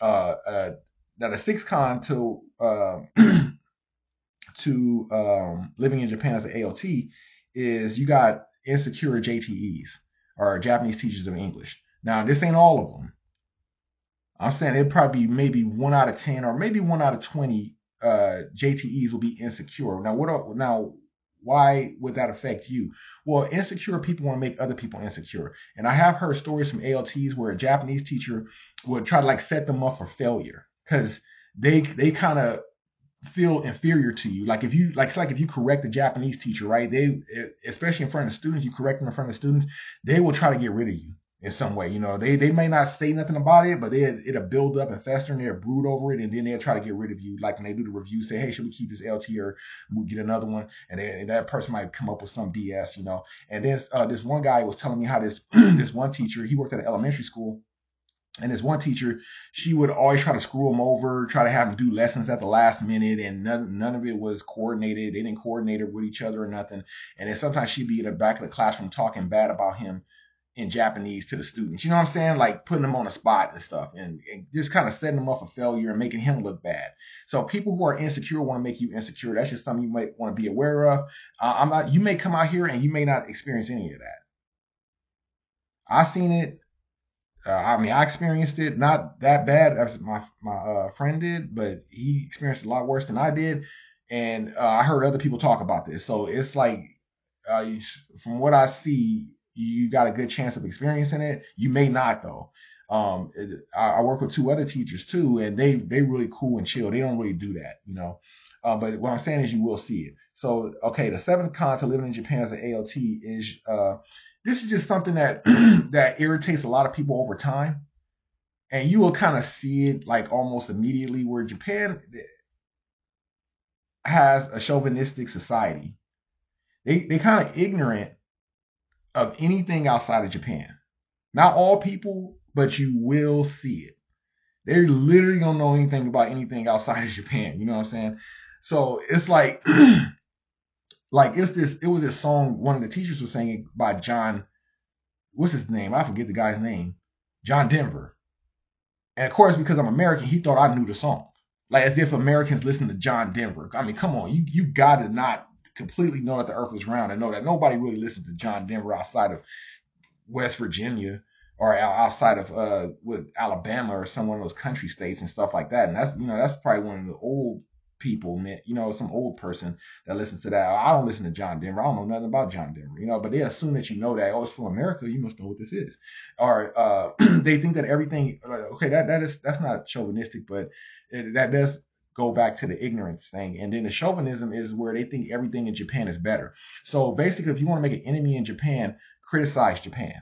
now the sixth con to living in Japan as an ALT is you got insecure JTEs or Japanese teachers of English. Now this ain't all of them. I'm saying it'd probably be maybe 1 out of 10 or maybe 1 out of 20 JTEs will be insecure. Now why would that affect you? Well, insecure people want to make other people insecure. And I have heard stories from ALTs where a Japanese teacher would try to like set them up for failure because they kind of feel inferior to you. Like if you it's like if you correct a Japanese teacher, right? They, especially in front of students, you correct them in front of students, they will try to get rid of you in some way. They may not say nothing about it, but it'll build up and fester and they'll brood over it, and then they'll try to get rid of you. Like when they do the review, say, hey, should we keep this LT or we'll get another one? And that person might come up with some BS. And then this one guy was telling me how this this one teacher, he worked at an elementary school. And this one teacher, she would always try to screw him over, try to have him do lessons at the last minute, and none of it was coordinated. They didn't coordinate it with each other or nothing. And then sometimes she'd be in the back of the classroom talking bad about him in Japanese to the students. You know what I'm saying? Like putting them on the spot and stuff, and just kind of setting them up for failure and making him look bad. So people who are insecure want to make you insecure. That's just something you might want to be aware of. You may come out here and you may not experience any of that. I seen it. I experienced it, not that bad as my friend did, but he experienced it a lot worse than I did. And I heard other people talk about this. So it's like, from what I see, you got a good chance of experiencing it. You may not though. I work with 2 other teachers too, and they really cool and chill. They don't really do that. But what I'm saying is you will see it. So, okay, the 7th con to living in Japan as an ALT is this is just something that that irritates a lot of people over time, and you will kind of see it like almost immediately. Where Japan has a chauvinistic society, they kind of ignorant of anything outside of Japan. Not all people, but you will see it. They literally don't know anything about anything outside of Japan. You know what I'm saying? So it's like it was this song one of the teachers was singing by John, what's his name? I forget the guy's name. John Denver. And of course, because I'm American, he thought I knew the song. Like as if Americans listen to John Denver. I mean, come on, you gotta not completely know that the earth was round and know that nobody really listens to John Denver outside of West Virginia or outside of with Alabama or some one of those country states and stuff like that. And that's probably one of the old people, some old person that listens to that. I don't listen to John Denver. I don't know nothing about John Denver, but they assume that you know that. Oh, it's from America. You must know what this is. Or they think that everything. Okay, that's not chauvinistic, but that does go back to the ignorance thing. And then the chauvinism is where they think everything in Japan is better. So basically, if you want to make an enemy in Japan, criticize Japan.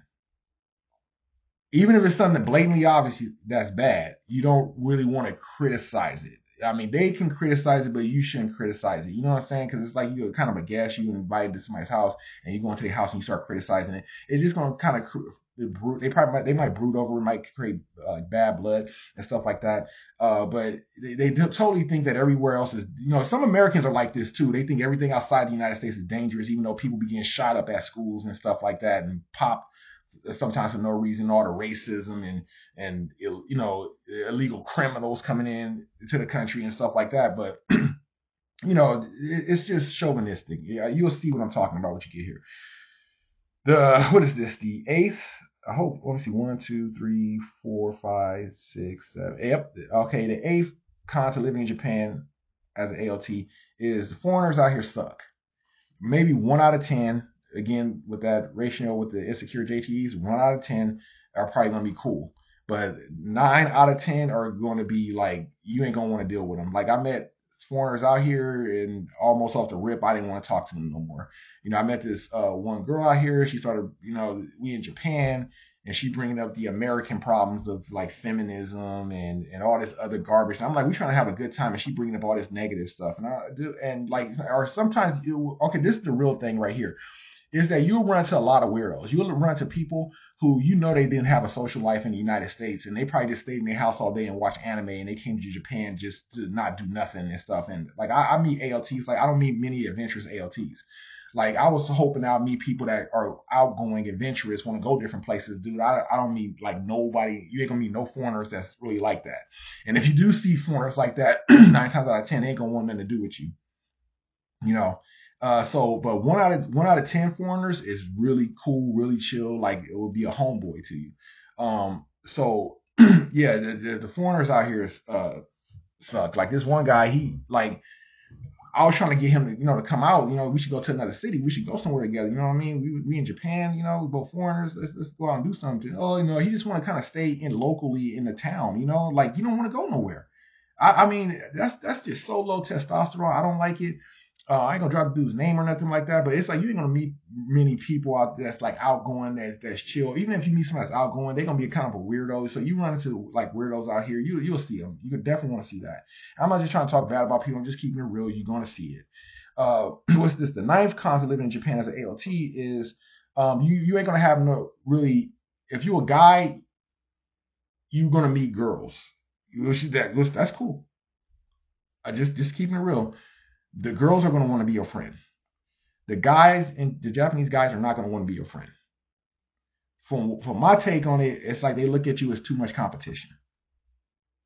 Even if it's something that blatantly obvious that's bad, you don't really want to criticize it. I mean, they can criticize it, but you shouldn't criticize it. You know what I'm saying? Because it's like you're kind of a guest. You invited to somebody's house, and you go into their house and you start criticizing it. It's just going to kind of they might brood over it, might create bad blood and stuff like that. But they totally think that everywhere else is. Some Americans are like this too. They think everything outside the United States is dangerous, even though people be getting shot up at schools and stuff like that, and pop sometimes for no reason, all the racism and illegal criminals coming in to the country and stuff like that. But it's just chauvinistic. Yeah, you'll see what I'm talking about when you get here. What is this? The 8th. I hope. Let me see. 1, 2, 3, 4, 5, 6, 7. Yep. Okay. The 8th con to living in Japan as an ALT is the foreigners out here suck. Maybe 1 out of 10. Again, with that ratio with the insecure JTEs, 1 out of 10 are probably going to be cool. But 9 out of 10 are going to be like, you ain't going to want to deal with them. Like I met foreigners out here and almost off the rip, I didn't want to talk to them no more. I met this one girl out here. She started, we in Japan, and she bringing up the American problems of like feminism and all this other garbage. And I'm like, we trying to have a good time, and she bringing up all this negative stuff. Or sometimes, okay, this is the real thing right here. Is that you'll run into a lot of weirdos. You'll run into people who they didn't have a social life in the United States, and they probably just stayed in their house all day and watched anime, and they came to Japan just to not do nothing and stuff. And like I meet ALTs, like I don't meet many adventurous ALTs. Like I was hoping I'll meet people that are outgoing, adventurous, want to go different places, dude. I don't meet like nobody. You ain't gonna meet no foreigners that's really like that. And if you do see foreigners like that, 9 times out of 10, they ain't gonna want nothing to do with you. You know. But one out of 10 foreigners is really cool, really chill. Like it will be a homeboy to you. So yeah, the foreigners out here suck. Like this one guy, he like I was trying to get him to, to come out. We should go to another city. We should go somewhere together. You know what I mean? We in Japan. We both foreigners. Let's go out and do something. Oh, he just want to kind of stay in locally in the town. Like you don't want to go nowhere. I mean, that's just so low testosterone. I don't like it. I ain't gonna drop the dude's name or nothing like that, but it's like you ain't gonna meet many people out there that's like outgoing, that's chill. Even if you meet somebody that's outgoing, they're gonna be kind of a weirdo. So you run into like weirdos out here, you'll see them. You could definitely want to see that. I'm not just trying to talk bad about people. I'm just keeping it real. You're gonna see it. What's this? The ninth con to living in Japan as an ALT is you ain't gonna have no really. If you're a guy, you're gonna meet girls. That's cool. Just keeping it real. The girls are going to want to be your friend. The guys and the Japanese guys are not going to want to be your friend. From my take on it, it's like they look at you as too much competition.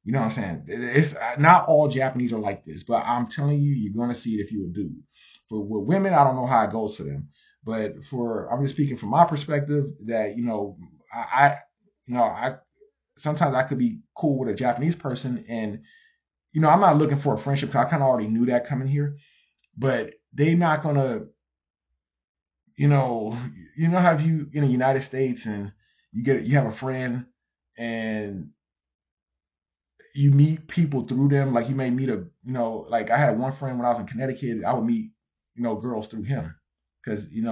You know what I'm saying? It's not all Japanese are like this, but I'm telling you, you're going to see it if you're a dude. With women, I don't know how it goes for them, but I'm just speaking from my perspective that I sometimes I could be cool with a Japanese person and I'm not looking for a friendship because I kind of already knew that coming here. But they not gonna, how you in the United States and you have a friend and you meet people through them. Like you may meet like I had one friend when I was in Connecticut. I would meet, girls through him because he would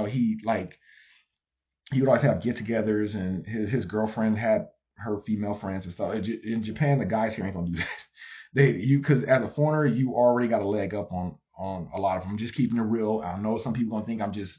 always have get-togethers and his girlfriend had her female friends and stuff. In Japan, the guys here ain't gonna do that. Because as a foreigner, you already got a leg up on a lot of them. I'm just keeping it real. I know some people gonna think I'm just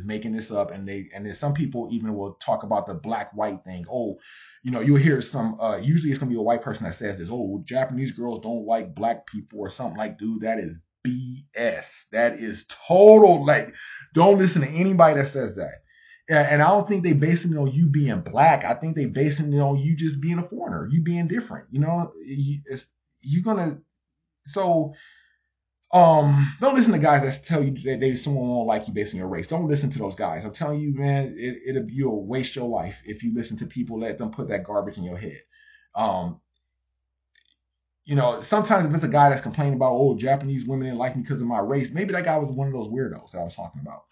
making this up, and then some people even will talk about the black-white thing. Oh, you'll hear some. Usually it's gonna be a white person that says this. Oh, Japanese girls don't like black people or something like. Dude, that is BS. That is total. Like, don't listen to anybody that says that. And I don't think they basing it on you being black. I think they basing it on you just being a foreigner, you being different. You're gonna don't listen to guys that tell you that someone won't like you based on your race. Don't listen to those guys. I'm telling you, man, you'll waste your life if you listen to people, let them put that garbage in your head. Sometimes if it's a guy that's complaining about, oh, Japanese women didn't like me because of my race, maybe that guy was one of those weirdos that I was talking about.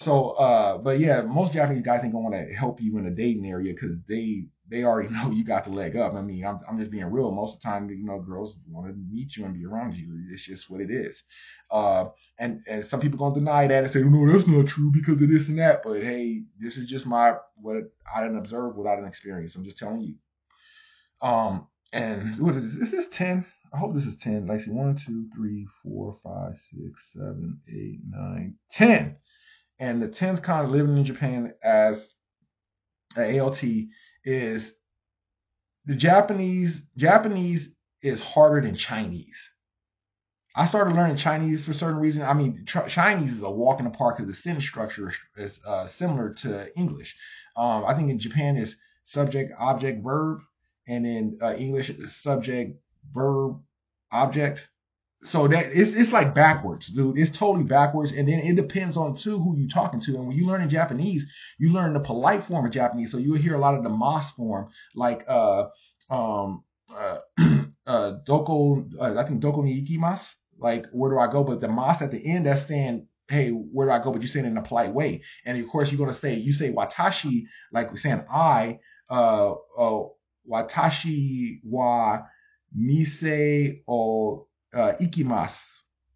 So, but yeah, most Japanese guys ain't gonna want to help you in a dating area because they already know you got the leg up. I mean, I'm just being real. Most of the time, girls want to meet you and be around you. It's just what it is. And some people gonna deny that and say, no, that's not true because of this and that. But hey, this is just what I didn't observe, what I didn't experience. I'm just telling you. And what is this? Is this 10? I hope this is 10. Like, see, 1, 2, 3, 4, 5, 6, 7, 8, 9, 10. And the 10th con of living in Japan as an ALT is the Japanese is harder than Chinese. I started learning Chinese for certain reasons. I mean, Chinese is a walk in the park because the sentence structure is similar to English. I think in Japan it's subject, object, verb, and in English it's subject, verb, object. So that it's like backwards, dude. It's totally backwards, and then it depends on too who you're talking to. And when you learn in Japanese, you learn the polite form of Japanese. So you'll hear a lot of the mas form, like doko. I think doko ni ikimasu. Like, where do I go? But the mas at the end, that's saying, hey, where do I go? But you're saying it in a polite way. And of course, you're gonna say watashi, like we're saying I. Watashi wa mise o ikimasu.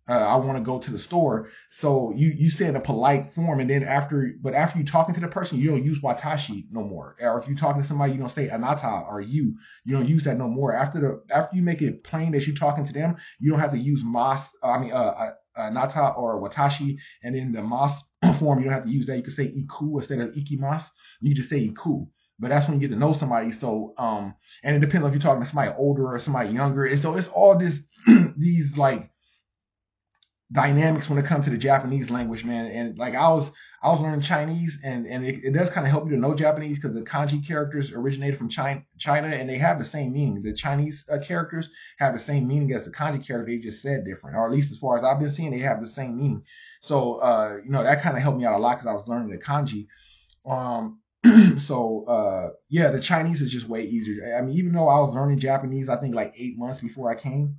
I want to go to the store. So you say in a polite form, and then after you're talking to the person, you don't use watashi no more. Or if you're talking to somebody, you don't say anata or you. You don't use that no more. After you make it plain that you're talking to them, you don't have to use anata or watashi. And in the mas form, you don't have to use that. You can say iku instead of ikimasu. You just say iku. But that's when you get to know somebody. So, and it depends if you're talking to somebody older or somebody younger. And so it's all these dynamics when it comes to the Japanese language, man. And like I was learning Chinese, and it does kind of help you to know Japanese because the kanji characters originated from China, and they have the same meaning. The Chinese characters have the same meaning as the kanji character. They just said different, or at least as far as I've been seeing, they have the same meaning. So that kind of helped me out a lot because I was learning the kanji. Um, yeah, the Chinese is just way easier. I mean, even though I was learning Japanese, I think like 8 months before I came,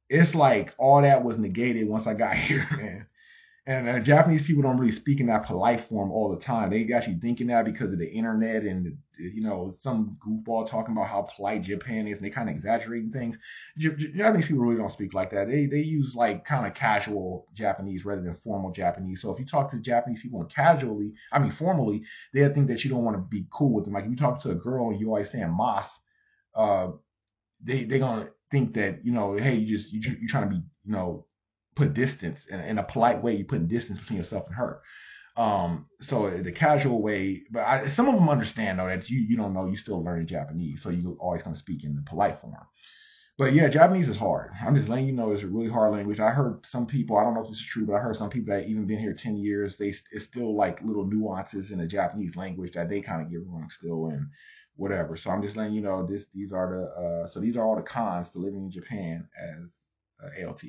it's like all that was negated once I got here, man. And Japanese people don't really speak in that polite form all the time. They actually thinking that because of the internet and some goofball talking about how polite Japan is, and they kind of exaggerating things. Japanese people really don't speak like that. They use like kind of casual Japanese rather than formal Japanese. So if you talk to Japanese people formally, they'll think that you don't want to be cool with them. Like if you talk to a girl and you always saying mas, uh, they gonna think that hey, you're trying to be put distance in a polite way. You're putting distance between yourself and her. So the casual way, but some of them understand though that you don't know, you still learning Japanese, so you always gonna speak in the polite form. But yeah, Japanese is hard. I'm just letting you know it's a really hard language. I heard some people, I don't know if this is true, but I heard some people that even been here 10 years, it's still like little nuances in the Japanese language that they kind of get wrong still and whatever. So I'm just letting you know these are all the cons to living in Japan as ALT.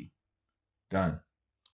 Done.